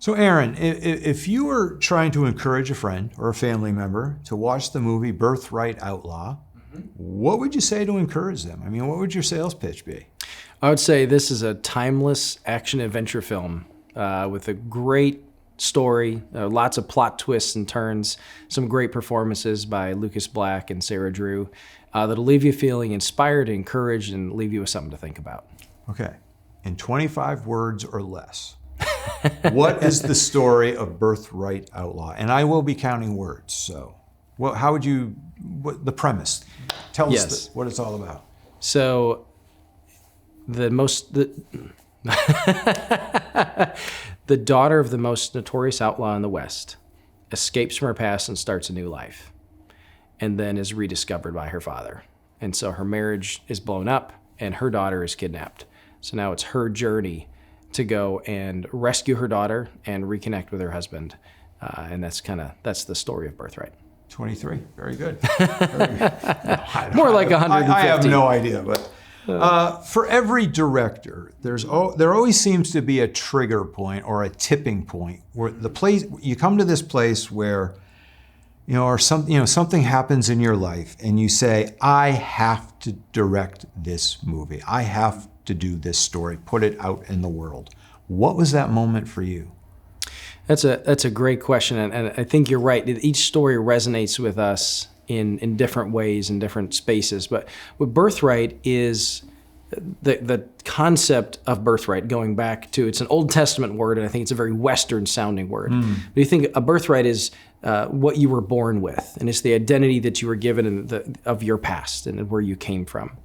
So Aaron, if you were trying to encourage a friend or a family member to watch the movie Birthright Outlaw, what would you say to encourage them? I mean, what would your sales pitch be? I would say this is a timeless action-adventure film with a great story, lots of plot twists and turns, some great performances by Lucas Black and Sarah Drew that'll leave you feeling inspired, encouraged, and leave you with something to think about. Okay. In 25 words or less, what is the story of Birthright Outlaw? And I will be counting words, so how would you, the premise? Tell us what it's all about. So the daughter of the most notorious outlaw in the West escapes from her past and starts a new life, and then is rediscovered by her father. And so her marriage is blown up and her daughter is kidnapped. So now it's her journey to go and rescue her daughter and reconnect with her husband. And that's the story of Birthright. 23, very good. Very good. No, More like 150. I have no idea, but for every director, there always seems to be a trigger point or a tipping point where you come to this place where something happens in your life and you say, I have to direct this movie. I have to do this story, put it out in the world. What was that moment for you? That's a great question, and I think you're right. Each story resonates with us in different ways, in different spaces. But what Birthright is, the concept of birthright, going back to, it's an Old Testament word, and I think it's a very Western sounding word. But you think a birthright is what you were born with, and it's the identity that you were given of your past and where you came from.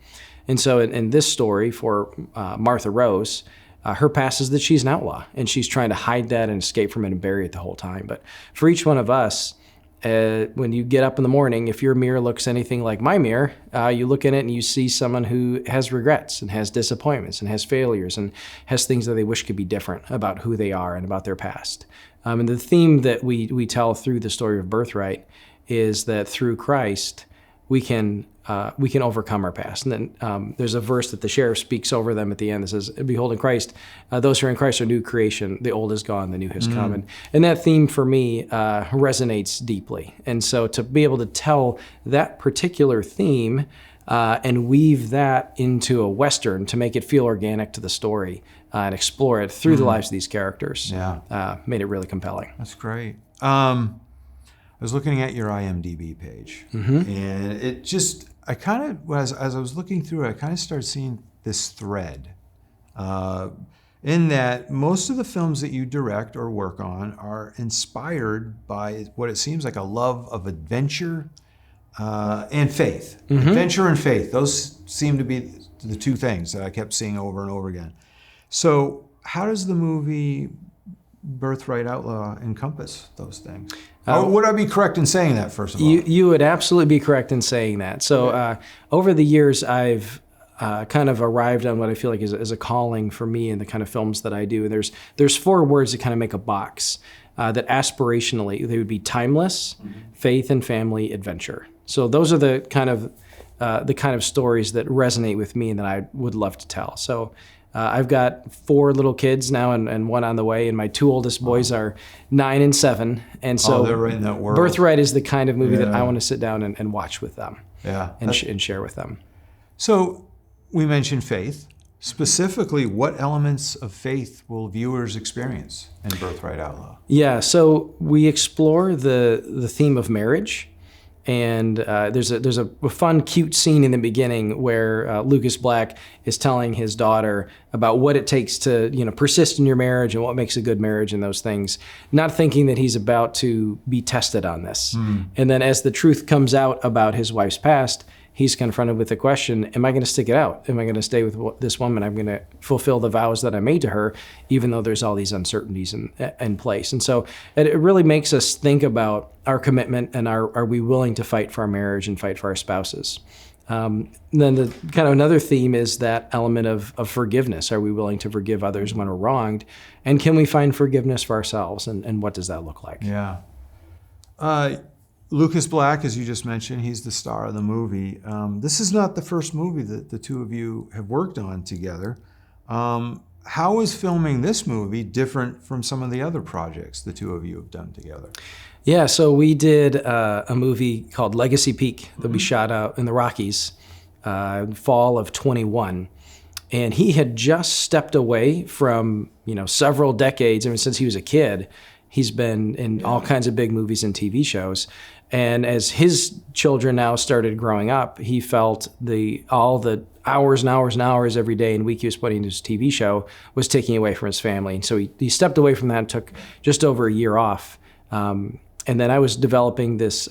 And so in this story for Martha Rose, her past is that she's an outlaw, and she's trying to hide that and escape from it and bury it the whole time. But for each one of us, when you get up in the morning, if your mirror looks anything like my mirror, you look in it and you see someone who has regrets and has disappointments and has failures and has things that they wish could be different about who they are and about their past. And the theme that we tell through the story of Birthright is that through Christ, we can overcome our past. And then there's a verse that the sheriff speaks over them at the end that says, behold, in Christ, those who are in Christ are new creation. The old is gone, the new has come. And that theme for me resonates deeply. And so to be able to tell that particular theme and weave that into a Western to make it feel organic to the story and explore it through the lives of these characters made it really compelling. That's great. I was looking at your IMDb page, and it just, as I was looking through it, I kind of started seeing this thread in that most of the films that you direct or work on are inspired by what it seems like a love of adventure and faith. Adventure and faith, those seem to be the two things that I kept seeing over and over again. So how does the movie Birthright Outlaw encompass those things? Would I be correct in saying that, first of all? You would absolutely be correct in saying that. So over the years, I've kind of arrived on what I feel like is a calling for me in the kind of films that I do. And there's 4 words that kind of make a box that aspirationally, they would be timeless, faith and family, adventure. So those are the kind of stories that resonate with me and that I would love to tell. So I've got 4 little kids now and 1 on the way, and my 2 oldest boys are 9 and 7. And so they're right in that world. Birthright is the kind of movie that I want to sit down and watch with them and share with them. So we mentioned faith. Specifically, what elements of faith will viewers experience in Birthright Outlaw? Yeah, so we explore the theme of marriage. And there's a fun, cute scene in the beginning where Lucas Black is telling his daughter about what it takes to, persist in your marriage and what makes a good marriage and those things, not thinking that he's about to be tested on this. And then as the truth comes out about his wife's past, he's confronted with the question, am I going to stick it out? Am I going to stay with this woman? I'm going to fulfill the vows that I made to her, even though there's all these uncertainties in place. And so it really makes us think about our commitment and are we willing to fight for our marriage and fight for our spouses? Then the kind of another theme is that element of forgiveness. Are we willing to forgive others when we're wronged? And can we find forgiveness for ourselves? And what does that look like? Yeah. Lucas Black, as you just mentioned, he's the star of the movie. This is not the first movie that the two of you have worked on together. how is filming this movie different from some of the other projects the two of you have done together? Yeah, so we did a movie called Legacy Peak that we shot out in the Rockies, fall of 21. And he had just stepped away from, several decades. I mean, since he was a kid, he's been in all kinds of big movies and TV shows. And as his children now started growing up, he felt all the hours and hours and hours every day and week he was putting into his TV show was taking away from his family. And so he stepped away from that and took just over a year off. And then I was developing this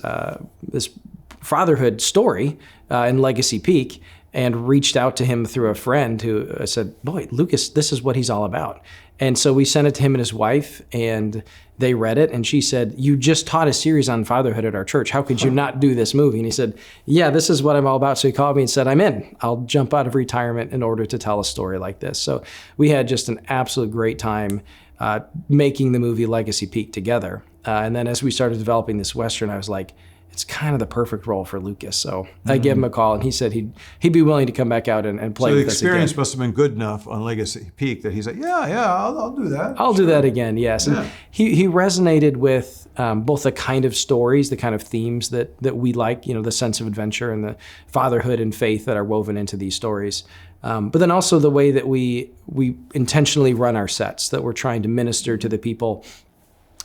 fatherhood story in Legacy Peak, and reached out to him through a friend who said, boy, Lucas, this is what he's all about. And so we sent it to him and his wife, and they read it, and she said, you just taught a series on fatherhood at our church. How could you not do this movie? And he said, yeah, this is what I'm all about. So he called me and said, I'm in. I'll jump out of retirement in order to tell a story like this. So we had just an absolute great time making the movie Legacy Peak together. And then as we started developing this Western, I was like, it's kind of the perfect role for Lucas. So I gave him a call, and he said he'd be willing to come back out and play with us again. So the experience must have been good enough on Legacy Peak that he's like, I'll do that. I'll do that again, yes. Yeah. And he resonated with both the kind of stories, the kind of themes that we like, the sense of adventure and the fatherhood and faith that are woven into these stories. But then also the way that we intentionally run our sets, that we're trying to minister to the people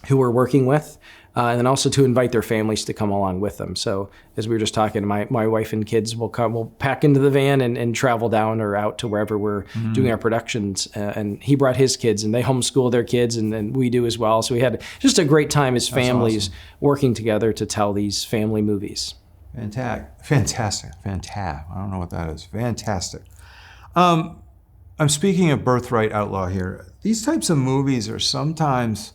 who we're working with, and then also to invite their families to come along with them. So as we were just talking, my wife and kids we'll pack into the van and travel down or out to wherever we're doing our productions. And he brought his kids, and they homeschool their kids, and then we do as well. So we had just a great time as families working together to tell these family movies. Fantastic. I don't know what that is. Fantastic. I'm speaking of Birthright Outlaw here. These types of movies are sometimes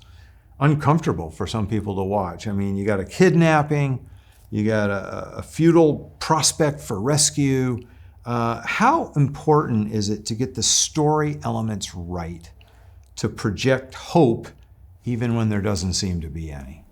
uncomfortable for some people to watch. I mean, you got a kidnapping, you got a futile prospect for rescue. How important is it to get the story elements right to project hope even when there doesn't seem to be any?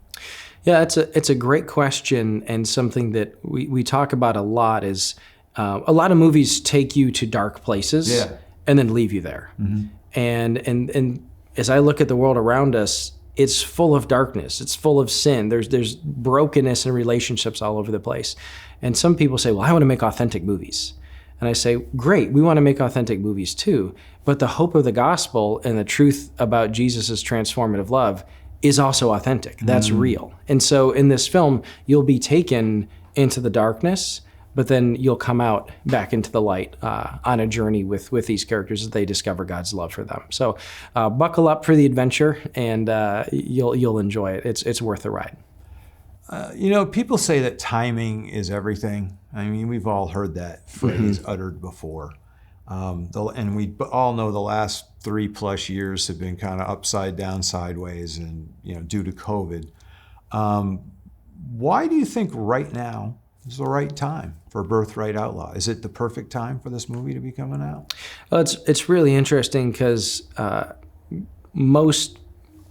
Yeah, it's a great question, and something that we talk about a lot is a lot of movies take you to dark places and then leave you there. Mm-hmm. And as I look at the world around us, it's full of darkness. It's full of sin. There's brokenness in relationships all over the place. And some people say, well, I want to make authentic movies. And I say, great, we want to make authentic movies too. But the hope of the gospel and the truth about Jesus' transformative love is also authentic. That's real. And so in this film, you'll be taken into the darkness, but then you'll come out back into the light on a journey with these characters as they discover God's love for them. So buckle up for the adventure, and you'll enjoy it. It's worth the ride. People say that timing is everything. I mean, we've all heard that phrase uttered before. And we all know the last 3+ years have been kind of upside down, sideways, and due to COVID. Why do you think right now is the right time for Birthright Outlaw? Is it the perfect time for this movie to be coming out? Well, it's really interesting because most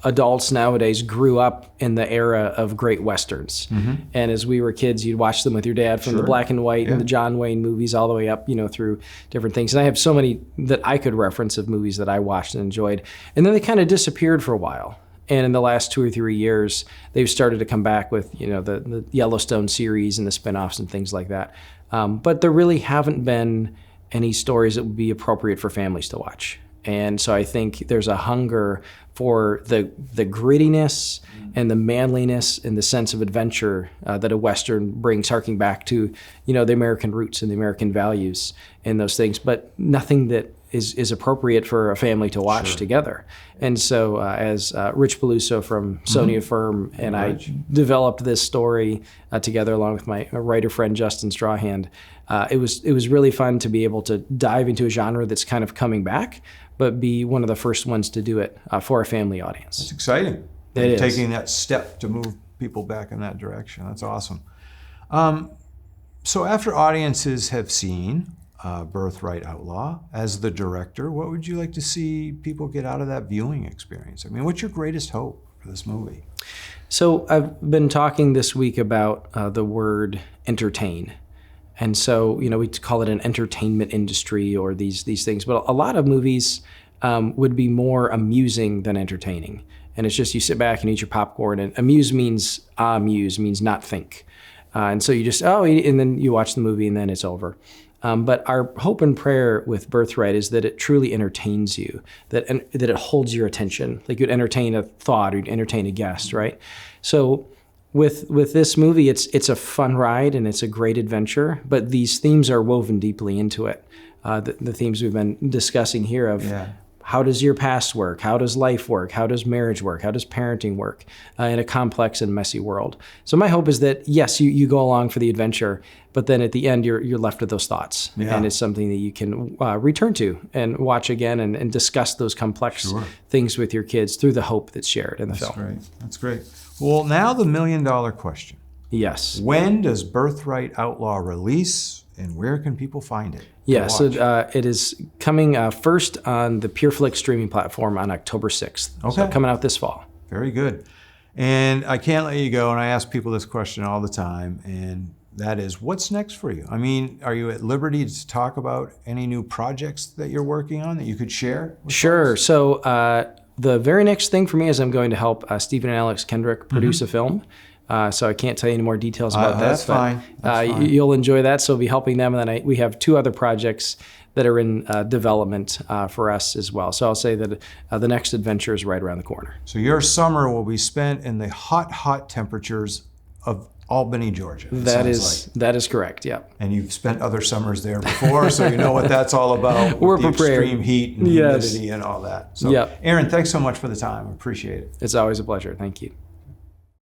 adults nowadays grew up in the era of great Westerns. Mm-hmm. And as we were kids, you'd watch them with your dad from the black and white and the John Wayne movies all the way up, through different things. And I have so many that I could reference of movies that I watched and enjoyed. And then they kind of disappeared for a while. And in the last 2 or 3 years, they've started to come back with, the Yellowstone series and the spinoffs and things like that. But there really haven't been any stories that would be appropriate for families to watch. And so I think there's a hunger for the grittiness and the manliness and the sense of adventure that a Western brings, harking back to, the American roots and the American values and those things, but nothing that is appropriate for a family to watch together. And so as Rich Peluso from Sony Affirm and I developed this story together along with my writer friend Justin Strawhand, it was really fun to be able to dive into a genre that's kind of coming back, but be one of the first ones to do it for a family audience. It's exciting. It is. Taking that step to move people back in that direction. That's awesome. So after audiences have seen Birthright Outlaw, as the director, what would you like to see people get out of that viewing experience? I mean, what's your greatest hope for this movie? So I've been talking this week about the word entertain. And so, we call it an entertainment industry or these things. But a lot of movies would be more amusing than entertaining. And it's just you sit back and eat your popcorn. And amuse means not think. And so you just, and then you watch the movie and then it's over. But our hope and prayer with Birthright is that it truly entertains you, that it holds your attention. Like you'd entertain a thought or you'd entertain a guest, right? So with this movie, it's a fun ride and it's a great adventure, but these themes are woven deeply into it. The themes we've been discussing here of how does your past work? How does life work? How does marriage work? How does parenting work in a complex and messy world? So my hope is that, yes, you go along for the adventure, but then at the end, you're left with those thoughts. Yeah. And it's something that you can return to and watch again and discuss those complex things with your kids through the hope that's shared in the film. That's great. Well, now the $1 million question. Yes. When does Birthright Outlaw release, and where can people find it? Yeah, so it is coming first on the PureFlix streaming platform on October 6th. Okay. So coming out this fall. Very good. And I can't let you go, and I ask people this question all the time, and that is, what's next for you? I mean, are you at liberty to talk about any new projects that you're working on that you could share? Sure. Folks? So the very next thing for me is I'm going to help Stephen and Alex Kendrick produce a film. So I can't tell you any more details about that. That's fine. You'll enjoy that. So I'll be helping them. And then we have 2 other projects that are in development for us as well. So I'll say that the next adventure is right around the corner. So your summer will be spent in the hot temperatures of Albany, Georgia. That is correct, yeah. And you've spent other summers there before, so you know what that's all about. We're with the prepared. Extreme heat and humidity and all that. So, Aaron, thanks so much for the time. I appreciate it. It's always a pleasure. Thank you.